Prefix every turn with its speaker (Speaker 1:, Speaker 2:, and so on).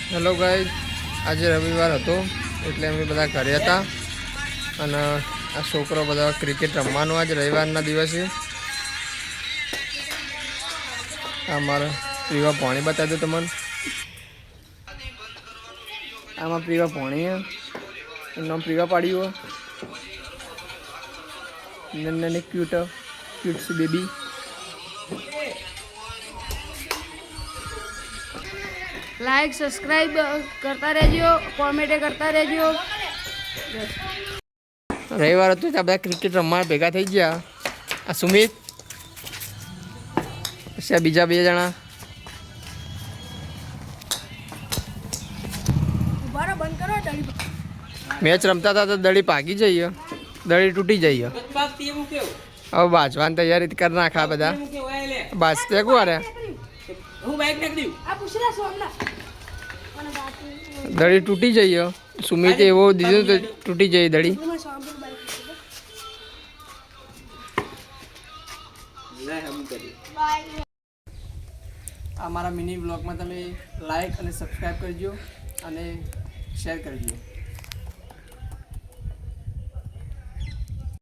Speaker 1: Hello guys, આજે રવિવાર હતો એટલે અમે બધા ઘરે હતા અને આ છોકરો બધા ક્રિકેટ રમવાનું આજ રવિવારના દિવસે. આ મારા પીવા પાણી બતાવી દો તમને. આમાં પીવા પાણી એનું નામ પીવા પાડ્યું. નન્ની ક્યુટ્સ બેબી.
Speaker 2: लाइक सब्सक्राइब करता रहियो, कमेंट करता रहियो।
Speaker 1: રવિવાર હતું ત્યાં બધા ક્રિકેટ રમવા ભેગા થઈ ગયા. આ સુમિત પછી આ બીજા 2 જણા. મેચ રમતા હતા તો દડી ભાગી જઈએ, દડી તૂટી જઈએ. હવે બાજવાની તૈયારી કરી નાખા બધા. બાજતે કોરે દડી તૂટી જઈએ. સુમિત એવો દીધું તો તૂટી જઈ દડી. અમારા મિની બ્લોગમાં તમે લાઈક અને સબસ્ક્રાઈબ કરજો અને શેર કરજો.